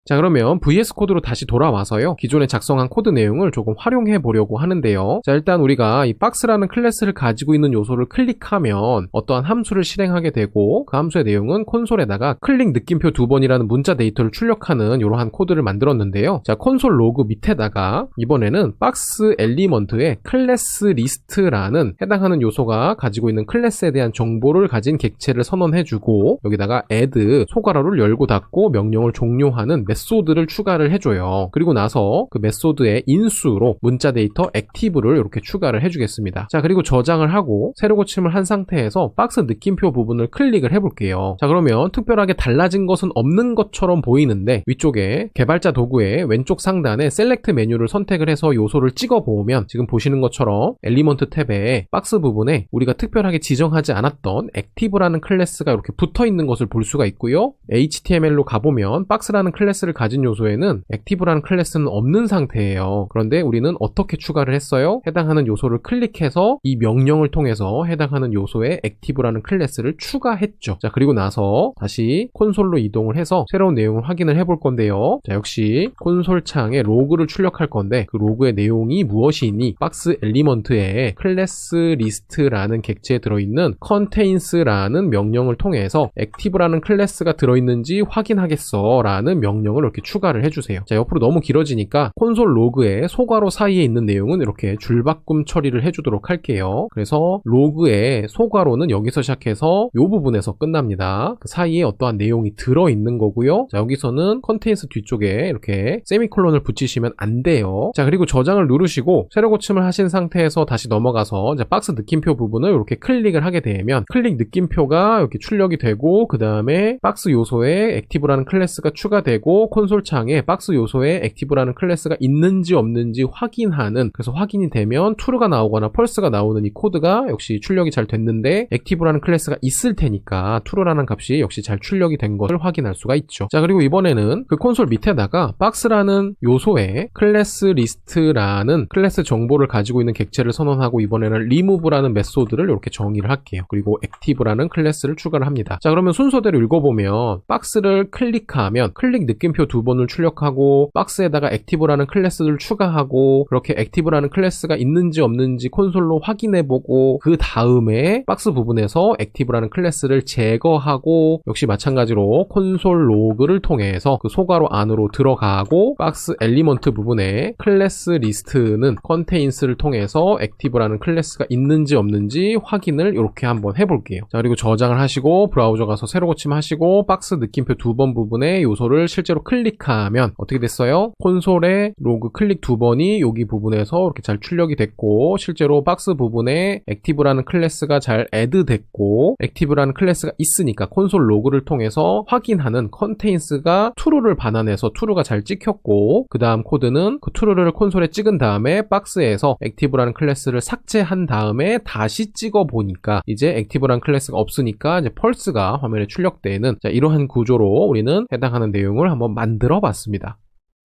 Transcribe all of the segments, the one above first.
자, 그러면 VS 코드로 다시 돌아와서요, 기존에 작성한 코드 내용을 조금 활용해 보려고 하는데요. 자, 일단 우리가 이 박스라는 클래스를 가지고 있는 요소를 클릭하면 어떠한 함수를 실행하게 되고, 그 함수의 내용은 콘솔에다가 클릭 느낌표 2번이라는 문자 데이터를 출력하는 이러한 코드를 만들었는데요. 자, 콘솔 로그 밑에다가 이번에는 박스 엘리먼트에 클래스 리스트라는 해당하는 요소가 가지고 있는 클래스에 대한 정보를 가진 객체를 선언해주고, 여기다가 add 소괄호를 열고 닫고 명령을 종료하는 메소드를 추가를 해줘요. 그리고 나서 그 메소드의 인수로 문자 데이터 액티브를 이렇게 추가를 해주겠습니다. 자, 그리고 저장을 하고 새로 고침을 한 상태에서 박스 느낌표 부분을 클릭을 해볼게요. 자, 그러면 특별하게 달라진 것은 없는 것처럼 보이는데, 위쪽에 개발자 도구의 왼쪽 상단에 셀렉트 메뉴를 선택을 해서 요소를 찍어보면 지금 보시는 것처럼 엘리먼트 탭에 박스 부분에 우리가 특별하게 지정하지 않았던 액티브라는 클래스가 이렇게 붙어있는 것을 볼 수가 있고요. HTML로 가보면 박스라는 클래스를 가진 요소에는 액티브라는 클래스는 없는 상태예요. 그런데 우리는 어떻게 추가를 했어요? 해당하는 요소를 클릭해서 이 명령을 통해서 해당하는 요소에 액티브라는 클래스를 추가했죠. 자, 그리고 나서 다시 콘솔로 이동을 해서 새로운 내용을 확인을 해볼 건데요. 자, 역시 콘솔 창에 로그를 출력할 건데, 그 로그의 내용이 무엇이니 박스 엘리먼트에 클래스 리스트라는 객체에 들어있는 contains라는 명령을 통해서 액티브라는 클래스가 들어있는지 확인하겠어 라는 명령을 이렇게 추가를 해주세요. 자, 옆으로 너무 길어지니까 콘솔 로그의 소괄호 사이에 있는 내용은 이렇게 줄바꿈 처리를 해주도록 할게요. 그래서 로그의 소괄호는 여기서 시작해서 이 부분에서 끝납니다. 그 사이에 어떠한 내용이 들어있는 거고요. 자, 여기서는 컨테인스 뒤쪽에 이렇게 세미콜론을 붙이시면 안 돼요. 자, 그리고 저장을 누르시고 새로 고침을 하신 상태에서 다시 넘어가서 이제 박스 느낌표 부분을 이렇게 클릭을 하게 되면 클릭 느낌표가 이렇게 출력이 되고, 그 다음에 박스 요소에 액티브라는 클래스가 추가되고, 콘솔 창에 박스 요소에 액티브라는 클래스가 있는지 없는지 확인하는, 그래서 확인이 되면 true가 나오거나 false가 나오는 이 코드가 역시 출력이 잘 됐는데, 액티브라는 클래스가 있을 테니까 true라는 값이 역시 잘 출력이 된 것을 확인할 수가 있죠. 자, 그리고 이번에는 그 콘솔 밑에다가 박스라는 요소에 클래스 리스트라는 클래스 정보를 가지고 있는 객체를 선언하고, 이번에는 remove라는 메소드를 이렇게 정의를 할게요. 그리고 액티브라는 클래스를 추가를 합니다. 자, 그러면 순서대로 읽어보면 박스를 클릭하면 클릭 느낌표 2번을 출력하고, 박스에다가 액티브라는 클래스를 추가하고, 그렇게 액티브라는 클래스가 있는지 없는지 콘솔로 확인해보고, 그 다음에 박스 부분에서 액티브라는 클래스를 제거하고, 역시 마찬가지로 콘솔 로그를 통해서 그 소괄호 안으로 들어가고, 박스 엘리먼트 부분에 클래스 리스트는 contains를 통해서 액티브라는 클래스가 있는지 없는지 확인을 이렇게 한번 해볼게요. 자, 그리고 저장을 하시고 브라우저 가서 새로 고침하시고 박스 느낌표 2번 부분에 요소를 실제로 클릭하면 어떻게 됐어요? 콘솔의 로그 클릭 2번이 여기 부분에서 이렇게 잘 출력이 됐고, 실제로 박스 부분에 액티브라는 클래스가 잘 add 됐고, 액티브라는 클래스가 있으니까 콘솔 로그를 통해서 확인하는 contains가 true를 반환해서 true가 잘 찍혔고, 그 다음 코드는 그 true를 콘솔에 찍은 다음에 박스에서 액티브라는 클래스를 삭제한 다음에 다시 찍어보니까 이제 액티브라는 클래스가 없으니까 이제 false가 화면에 출력되는, 자, 이러한 구조로 우리는 해당하는 내용을 한번 만들어 봤습니다.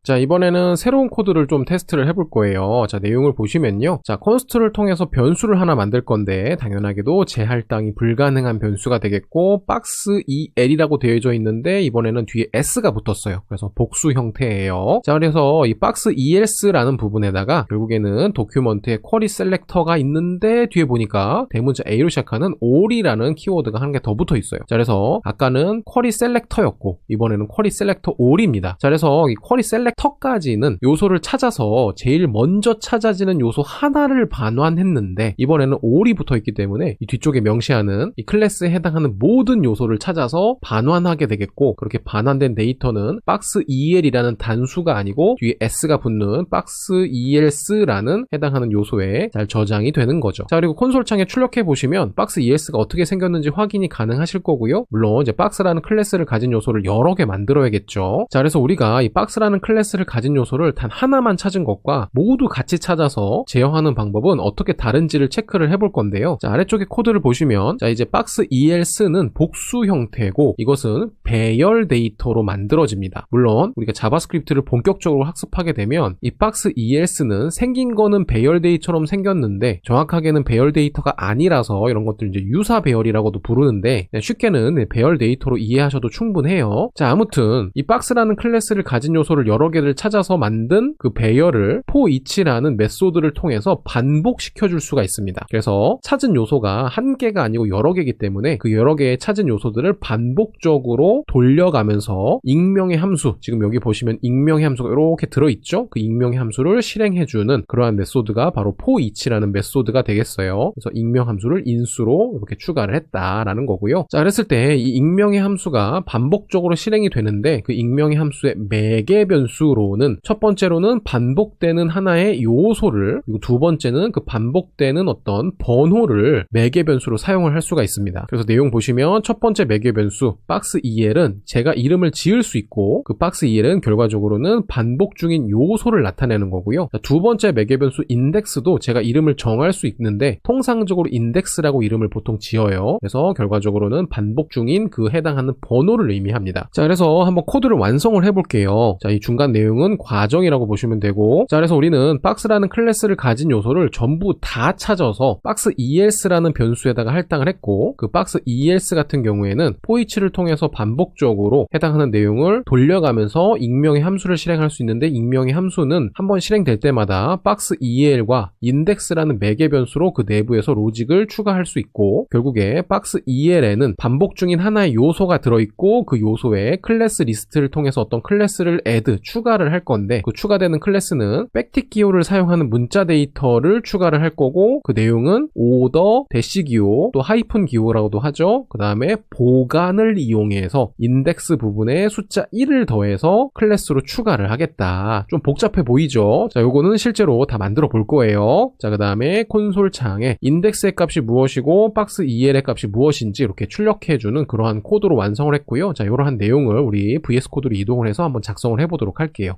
자, 이번에는 새로운 코드를 좀 테스트를 해볼 거예요. 자, 내용을 보시면요. 자, const를 통해서 변수를 하나 만들 건데, 당연하게도 재할당이 불가능한 변수가 되겠고, 박스 el이라고 되어져 있는데 이번에는 뒤에 s가 붙었어요. 그래서 복수 형태예요. 자, 그래서 이 박스 els라는 부분에다가 결국에는 도큐먼트에 쿼리 셀렉터가 있는데, 뒤에 보니까 대문자 a로 시작하는 all이라는 키워드가 한 개 더 붙어 있어요. 자, 그래서 아까는 쿼리 셀렉터였고 이번에는 쿼리 셀렉터 all입니다. 자, 그래서 이 쿼리 셀렉터 터까지는 요소를 찾아서 제일 먼저 찾아지는 요소 하나를 반환했는데, 이번에는 all이 붙어있기 때문에 이 뒤쪽에 명시하는 이 클래스에 해당하는 모든 요소를 찾아서 반환하게 되겠고, 그렇게 반환된 데이터는 박스 el이라는 단수가 아니고 뒤에 s가 붙는 박스 els라는 해당하는 요소에 잘 저장이 되는 거죠. 자, 그리고 콘솔 창에 출력해 보시면 박스 els가 어떻게 생겼는지 확인이 가능하실 거고요. 물론 이제 박스라는 클래스를 가진 요소를 여러 개 만들어야겠죠. 자, 그래서 우리가 이 박스라는 클래스 클래스를 가진 요소를 단 하나만 찾은 것과 모두 같이 찾아서 제어하는 방법은 어떻게 다른지를 체크를 해볼 건데요. 자, 아래쪽에 코드를 보시면 자, 이제 박스 ELS는 복수 형태고 이것은 배열 데이터로 만들어집니다. 물론 우리가 자바스크립트를 본격적으로 학습하게 되면 이 박스 ELS는 생긴 거는 배열 데이터처럼 생겼는데 정확하게는 배열 데이터가 아니라서 이런 것들 이제 유사 배열이라고도 부르는데 쉽게는 배열 데이터로 이해하셔도 충분해요. 자, 아무튼 이 박스라는 클래스를 가진 요소를 여러 개를 찾아서 만든 그 배열을 for each라는 메소드를 통해서 반복시켜 줄 수가 있습니다. 그래서 찾은 요소가 한 개가 아니고 여러 개이기 때문에 그 여러 개의 찾은 요소들을 반복적으로 돌려가면서 익명의 함수, 지금 여기 보시면 익명의 함수가 이렇게 들어있죠? 그 익명의 함수를 실행해주는 그러한 메소드가 바로 for-each라는 메소드가 되겠어요. 그래서 익명 함수를 인수로 이렇게 추가를 했다라는 거고요. 자, 그랬을 때 이 익명의 함수가 반복적으로 실행이 되는데 그 익명의 함수의 매개 변수로는 첫 번째로는 반복되는 하나의 요소를, 그리고 두 번째는 그 반복되는 어떤 번호를 매개 변수로 사용을 할 수가 있습니다. 그래서 내용 보시면 첫 번째 매개 변수 박스 EL은 제가 이름을 지을 수 있고 그 박스 EL은 결과적으로는 반복 중인 요소를 나타내는 거고요. 자, 두 번째 매개 변수 인덱스도 제가 이름을 정할 수 있는데 통상적으로 인덱스라고 이름을 보통 지어요. 그래서 결과적으로는 반복 중인 그 해당하는 번호를 의미합니다. 자, 그래서 한번 코드를 완성을 해볼게요. 자, 이 중간 내용은 과정이라고 보시면 되고, 자, 그래서 우리는 박스라는 클래스를 가진 요소를 전부 다 찾아서 박스 ELS라는 변수에다가 할당을 했고, 그 박스 ELS 같은 경우에는 for-each를 통해서 반복적으로 해당하는 내용을 돌려가면서 익명의 함수를 실행할 수 있는데, 익명의 함수는 한번 실행될 때마다 박스 EL과 index라는 매개 변수로 그 내부에서 로직을 추가할 수 있고, 결국에 박스 EL에는 반복 중인 하나의 요소가 들어있고 그 요소에 클래스 리스트를 통해서 어떤 클래스를 add, 추가를 할 건데 그 추가되는 클래스는 백틱 기호를 사용하는 문자 데이터를 추가를 할 거고 그 내용은 오더, 대시 기호, 또 하이픈 기호라고도 하죠. 그 다음에 보관을 이용해서 인덱스 부분에 숫자 1을 더해서 클래스로 추가를 하겠다. 좀 복잡해 보이죠? 자, 요거는 실제로 다 만들어 볼 거예요. 자, 그 다음에 콘솔 창에 인덱스의 값이 무엇이고 박스 EL의 값이 무엇인지 이렇게 출력해주는 그러한 코드로 완성을 했고요. 자, 이러한 내용을 우리 VS 코드로 이동을 해서 한번 작성을 해보도록 할게요.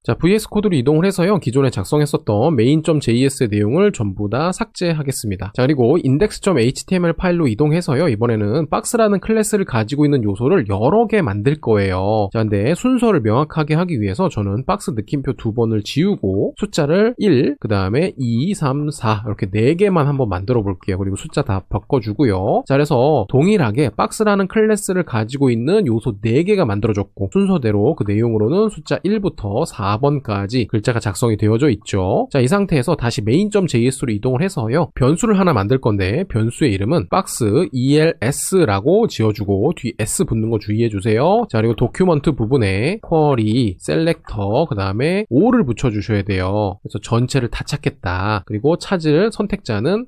자, VS 코드로 이동을 해서요, 기존에 작성했었던 main.js의 내용을 전부 다 삭제하겠습니다. 자, 그리고 index.html 파일로 이동해서요, 이번에는 박스라는 클래스를 가지고 있는 요소를 여러 개 만들 거예요. 자, 근데 순서를 명확하게 하기 위해서 저는 박스 느낌표 2번을 지우고 숫자를 1, 그 다음에 2, 3, 4 이렇게 4개만 한번 만들어 볼게요. 그리고 숫자 다 바꿔주고요. 자, 그래서 동일하게 박스라는 클래스를 가지고 있는 요소 4개가 만들어졌고 순서대로 그 내용으로는 숫자 1부터 4번까지 글자가 작성이 되어져 있죠. 자, 이 상태에서 다시 main.js로 이동을 해서요, 변수를 하나 만들 건데 변수의 이름은 박스 ELS라고 지어주고 뒤 S 붙는 거 주의해주세요. 자, 그리고 도큐먼트 부분에 query, selector, 그 다음에 O를 붙여주셔야 돼요. 그래서 전체를 다 찾겠다. 그리고 찾을 선택자는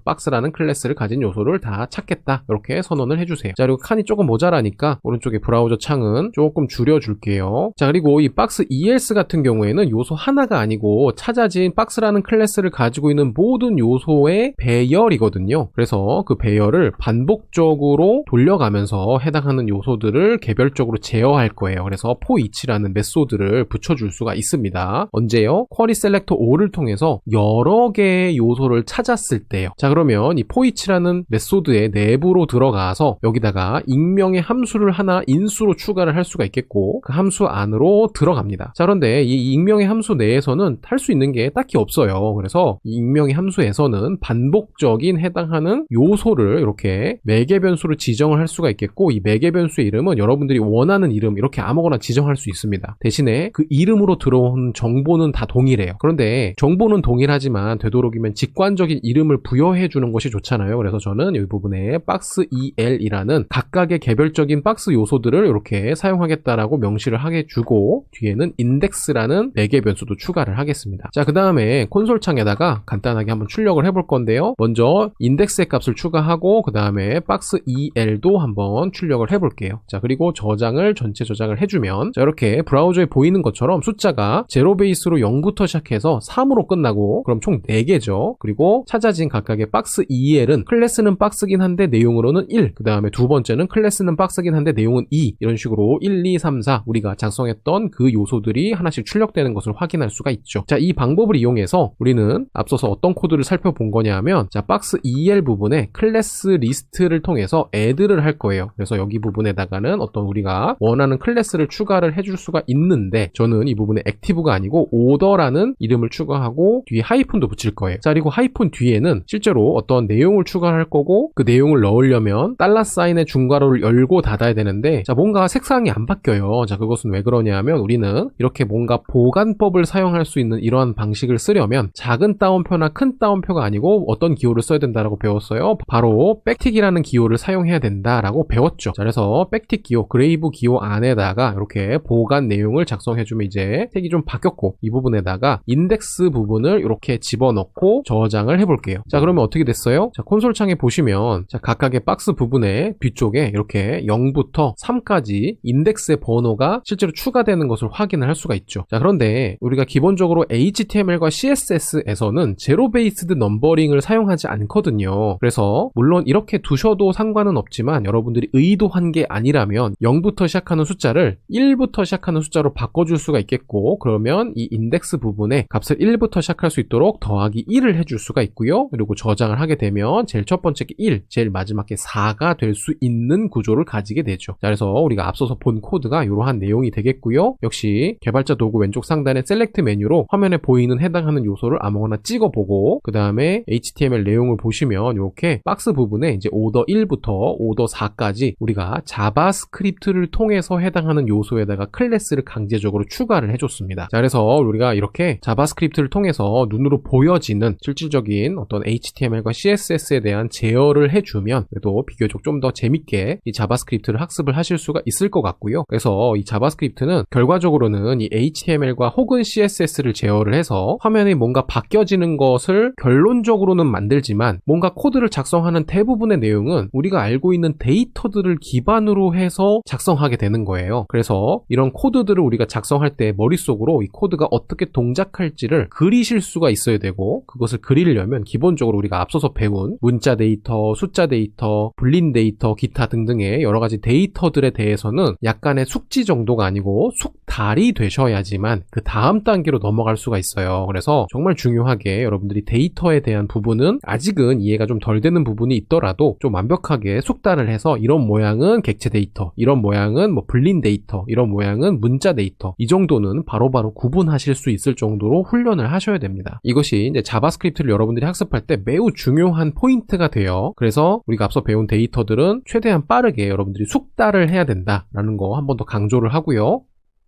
박스라는 클래스를 가진 요소를 다 찾겠다. 이렇게 선언을 해주세요. 자, 그리고 칸이 조금 모자라니까 오른쪽에 브라우저 창은 조금 줄여줄게요. 자, 그리고 이 박스 ELS 같은 경우에는 요소 하나가 아니고 찾아진 박스라는 클래스를 가지고 있는 모든 요소의 배열이거든요. 그래서 그 배열을 반복적으로 돌려가면서 해당하는 요소들을 개별적으로 제어할 거예요. 그래서 for-each라는 메소드를 붙여줄 수가 있습니다. 언제요? query selector all을 통해서 여러 개의 요소를 찾았을 때요. 자, 그러면 이 for-each라는 메소드의 내부로 들어가서 여기다가 익명의 함수를 하나 인수로 추가를 할 수가 있겠고 그 함수 안으로 들어갑니다. 자, 그런데 이 익명의 함수 내에서는 할 수 있는 게 딱히 없어요. 그래서 이 익명의 함수에서는 반복적인 해당하는 요소를 이렇게 매개 변수로 지정을 할 수가 있겠고 이 매개 변수의 이름은 여러분들이 원하는 이름 이렇게 아무거나 지정할 수 있습니다. 대신에 그 이름으로 들어온 정보는 다 동일해요. 그런데 정보는 동일하지만 되도록이면 직관적인 이름을 부여해 주는 것이 좋잖아요. 그래서 저는 이 부분에 박스 EL이라는 각각의 개별적인 박스 요소들을 이렇게 사용하겠다라고 명시를 하게 주고 뒤에는 index라는 매개 변수도 추가를 하겠습니다. 자, 그 다음에 콘솔 창에다가 간단하게 한번 출력을 해볼 건데요. 먼저 index의 값을 추가하고 그 다음에 박스 EL도 한번 출력을 해볼게요. 자, 그리고 전체 저장을 해주면 자, 이렇게 브라우저에 보이는 것처럼 숫자가 0 베이스로 0부터 시작해서 3으로 끝나고 그럼 총 4개죠. 그리고 찾아진 각각의 박스 EL은 클래스는 박스긴 한데 내용으로는 1, 그 다음에 두 번째는 클래스는 박스긴 한데 내용은 2 이런 식으로 1, 2, 3, 4 우리가 작성했던 그 요소들이 코드들이 하나씩 출력되는 것을 확인할 수가 있죠. 자, 이 방법을 이용해서 우리는 앞서서 어떤 코드를 살펴본 거냐면, 자, 박스 EL 부분에 클래스 리스트를 통해서 add를 할 거예요. 그래서 여기 부분에다가는 어떤 우리가 원하는 클래스를 추가를 해줄 수가 있는데, 저는 이 부분에 액티브가 아니고 order라는 이름을 추가하고 뒤에 하이픈도 붙일 거예요. 자, 그리고 하이픈 뒤에는 실제로 어떤 내용을 추가할 거고, 그 내용을 넣으려면 $사인의 중괄호를 열고 닫아야 되는데, 자, 뭔가 색상이 안 바뀌어요. 자, 그것은 왜 그러냐 하면, 우리는 이렇게 뭔가 보관법을 사용할 수 있는 이러한 방식을 쓰려면 작은 따옴표나 큰 따옴표가 아니고 어떤 기호를 써야 된다라고 배웠어요. 바로 백틱이라는 기호를 사용해야 된다라고 배웠죠. 자, 그래서 백틱 기호, 그레이브 기호 안에다가 이렇게 보관 내용을 작성해주면 이제 색이 좀 바뀌었고, 이 부분에다가 인덱스 부분을 이렇게 집어넣고 저장을 해볼게요. 자, 그러면 어떻게 됐어요? 자, 콘솔 창에 보시면, 자, 각각의 박스 부분의 뒤쪽에 이렇게 0부터 3까지 인덱스의 번호가 실제로 추가되는 것을 확인을 할 수가 있죠. 자, 그런데 우리가 기본적으로 HTML과 CSS에서는 제로 베이스드 넘버링을 사용하지 않거든요. 그래서 물론 이렇게 두셔도 상관은 없지만, 여러분들이 의도한 게 아니라면 0부터 시작하는 숫자를 1부터 시작하는 숫자로 바꿔줄 수가 있겠고, 그러면 이 인덱스 부분에 값을 1부터 시작할 수 있도록 더하기 1을 해줄 수가 있고요. 그리고 저장을 하게 되면 제일 첫 번째 게 1, 제일 마지막 게 4가 될 수 있는 구조를 가지게 되죠. 자, 그래서 우리가 앞서서 본 코드가 이러한 내용이 되겠고요. 역시 개발자 도구 왼쪽 상단의 셀렉트 메뉴로 화면에 보이는 해당하는 요소를 아무거나 찍어보고, 그 다음에 HTML 내용을 보시면 이렇게 박스 부분에 이제 오더 1부터 오더 4까지 우리가 자바스크립트를 통해서 해당하는 요소에다가 클래스를 강제적으로 추가를 해줬습니다. 자, 그래서 우리가 이렇게 자바스크립트를 통해서 눈으로 보여지는 실질적인 어떤 HTML과 CSS에 대한 제어를 해주면 그래도 비교적 좀 더 재밌게 이 자바스크립트를 학습을 하실 수가 있을 것 같고요. 그래서 이 자바스크립트는 결과적으로는 이 HTML과 혹은 CSS를 제어를 해서 화면에 뭔가 바뀌어지는 것을 결론적으로는 만들지만, 뭔가 코드를 작성하는 대부분의 내용은 우리가 알고 있는 데이터들을 기반으로 해서 작성하게 되는 거예요. 그래서 이런 코드들을 우리가 작성할 때 머릿속으로 이 코드가 어떻게 동작할지를 그리실 수가 있어야 되고, 그것을 그리려면 기본적으로 우리가 앞서서 배운 문자 데이터, 숫자 데이터, 불린 데이터, 기타 등등의 여러 가지 데이터들에 대해서는 약간의 숙지 정도가 아니고 숙달이 되셔야지만 그 다음 단계로 넘어갈 수가 있어요. 그래서 정말 중요하게 여러분들이 데이터에 대한 부분은 아직은 이해가 좀 덜 되는 부분이 있더라도 좀 완벽하게 숙달을 해서, 이런 모양은 객체 데이터, 이런 모양은 뭐 불린 데이터, 이런 모양은 문자 데이터, 이 정도는 바로바로 구분하실 수 있을 정도로 훈련을 하셔야 됩니다. 이것이 이제 자바스크립트를 여러분들이 학습할 때 매우 중요한 포인트가 돼요. 그래서 우리가 앞서 배운 데이터들은 최대한 빠르게 여러분들이 숙달을 해야 된다라는 거 한 번 더 강조를 하고요.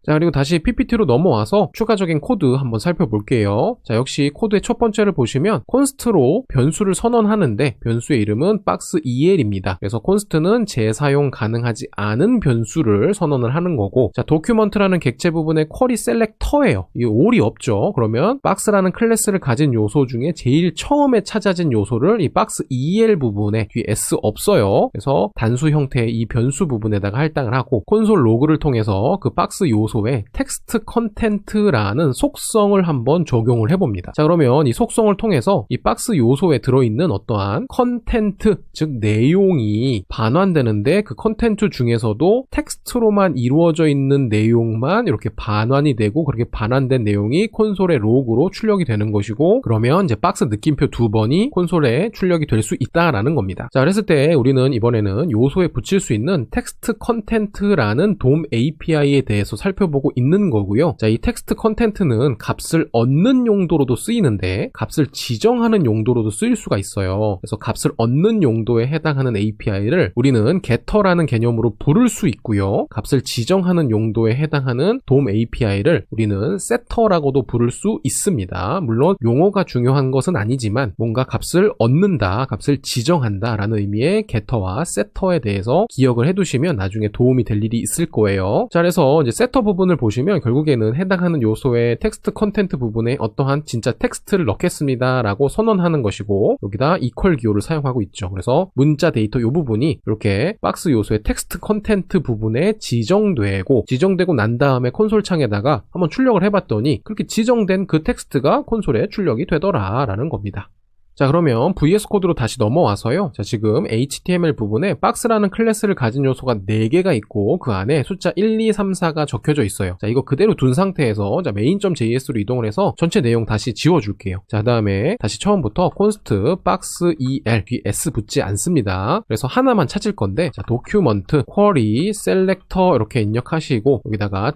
자, 그리고 다시 PPT로 넘어와서 추가적인 코드 한번 살펴볼게요. 자, 역시 코드의 첫 번째를 보시면 const로 변수를 선언하는데, 변수의 이름은 박스 EL입니다. 그래서 const는 재사용 가능하지 않은 변수를 선언을 하는 거고, 자, document라는 객체 부분의 쿼리 셀렉터예요. 이 all이 없죠. 그러면 박스라는 클래스를 가진 요소 중에 제일 처음에 찾아진 요소를 이 박스 EL 부분에 뒤에 s 없어요. 그래서 단수 형태의 이 변수 부분에다가 할당을 하고, 콘솔 로그를 통해서 그 박스 요소에 텍스트 컨텐트라는 속성을 한번 적용을 해봅니다. 자, 그러면 이 속성을 통해서 이 박스 요소에 들어있는 어떠한 컨텐트, 즉 내용이 반환되는데, 그 컨텐트 중에서도 텍스트로만 이루어져 있는 내용만 이렇게 반환이 되고, 그렇게 반환된 내용이 콘솔의 로그로 출력이 되는 것이고, 그러면 이제 박스 느낌표 2번이 콘솔에 출력이 될 수 있다라는 겁니다. 자, 그랬을 때 우리는 이번에는 요소에 붙일 수 있는 텍스트 컨텐트라는 DOM API에 대해서 살펴보고 있는 거고요. 자, 이 텍스트 컨텐트는 값을 얻는 용도로도 쓰이는데 값을 지정하는 용도로도 쓰일 수가 있어요. 그래서 값을 얻는 용도에 해당하는 API를 우리는 getter라는 개념으로 부를 수 있고요. 값을 지정하는 용도에 해당하는 DOM API를 우리는 setter라고도 부를 수 있습니다. 물론 용어가 중요한 것은 아니지만, 뭔가 값을 얻는다, 값을 지정한다 라는 의미의 getter와 setter에 대해서 기억을 해두시면 나중에 도움이 될 일이 있을 거예요. 자, 그래서 이제 setter 부분을 보시면 결국에는 해당하는 요소의 텍스트 컨텐트 부분에 어떠한 진짜 텍스트를 넣겠습니다 라고 선언하는 것이고, 여기다 equal 기호를 사용하고 있죠. 그래서 문자 데이터 이 부분이 이렇게 박스 요소의 텍스트 컨텐트 부분에 지정되고 난 다음에 콘솔 창에다가 한번 출력을 해봤더니 그렇게 지정된 그 텍스트가 콘솔에 출력이 되더라 라는 겁니다. 자, 그러면 VS 코드로 다시 넘어와서요. 자, 지금 HTML 부분에 박스라는 클래스를 가진 요소가 4개가 있고 그 안에 숫자 1, 2, 3, 4가 적혀져 있어요. 자, 이거 그대로 둔 상태에서 자, main.js로 이동을 해서 전체 내용 다시 지워줄게요. 자, 그 다음에 다시 처음부터 const 박스 el 뒤에 s 붙지 않습니다. 그래서 하나만 찾을 건데 자, document query selector 이렇게 입력하시고 여기다가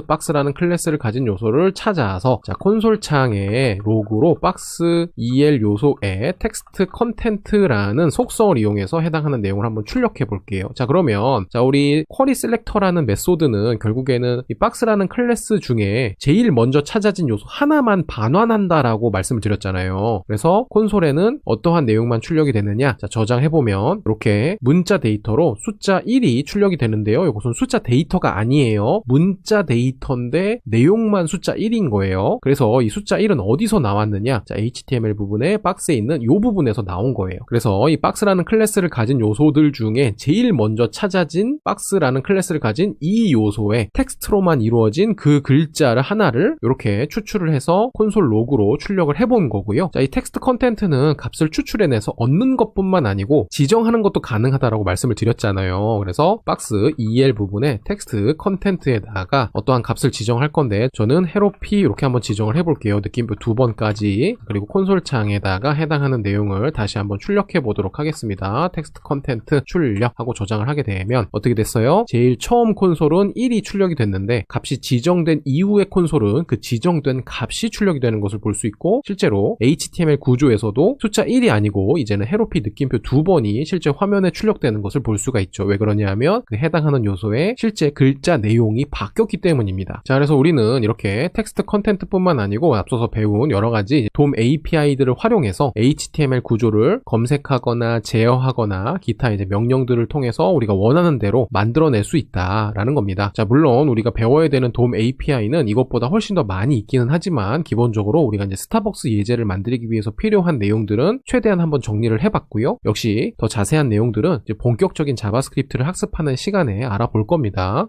.박스라는 클래스를 가진 요소를 찾아서 자, 콘솔 창에 로그로 박스 el 요소에 텍스트 컨텐트라는 속성을 이용해서 해당하는 내용을 한번 출력해 볼게요. 자, 그러면 자, 우리 query selector라는 메소드는 결국에는 이 박스라는 클래스 중에 제일 먼저 찾아진 요소 하나만 반환한다라고 말씀을 드렸잖아요. 그래서 콘솔에는 어떠한 내용만 출력이 되느냐? 자, 저장해보면 이렇게 문자 데이터로 숫자 1이 출력이 되는데요. 이것은 숫자 데이터가 아니에요. 문자 데이터인데 내용만 숫자 1인 거예요. 그래서 이 숫자 1은 어디서 나왔느냐? 자, HTML 부분에 박스에 있는 이 부분에서 나온 거예요. 그래서 이 박스라는 클래스를 가진 요소들 중에 제일 먼저 찾아진 박스라는 클래스를 가진 이 요소에 텍스트로만 이루어진 그 글자를 하나를 이렇게 추출을 해서 콘솔 로그로 출력을 해본 거고요. 자, 이 텍스트 컨텐트는 값을 추출해내서 얻는 것뿐만 아니고 지정하는 것도 가능하다라고 말씀을 드렸잖아요. 그래서 박스 el 부분에 텍스트 컨텐트에다가 어떠한 값을 지정할 건데 저는 헤로피 이렇게 한번 지정을 해볼게요. 느낌표 2번까지. 그리고 콘솔 창에다가 해당하는 내용을 다시 한번 출력해 보도록 하겠습니다. 텍스트 컨텐트 출력하고 저장을 하게 되면 어떻게 됐어요? 제일 처음 콘솔은 1이 출력이 됐는데 값이 지정된 이후의 콘솔은 그 지정된 값이 출력이 되는 것을 볼 수 있고 실제로 HTML 구조에서도 숫자 1이 아니고 이제는 헤로피 느낌표 2번이 실제 화면에 출력되는 것을 볼 수가 있죠. 왜 그러냐면 그 해당하는 요소의 실제 글자 내용이 바뀌었기 때문입니다. 자, 그래서 우리는 이렇게 텍스트 컨텐트뿐만 아니고 앞서서 배운 여러가지 DOM API들을 활용해서 HTML 구조를 검색하거나 제어하거나 기타 이제 명령들을 통해서 우리가 원하는 대로 만들어낼 수 있다라는 겁니다. 자, 물론 우리가 배워야 되는 DOM API는 이것보다 훨씬 더 많이 있기는 하지만 기본적으로 우리가 이제 스타벅스 예제를 만들기 위해서 필요한 내용들은 최대한 한번 정리를 해봤고요. 역시 더 자세한 내용들은 이제 본격적인 자바스크립트를 학습하는 시간에 알아볼 겁니다.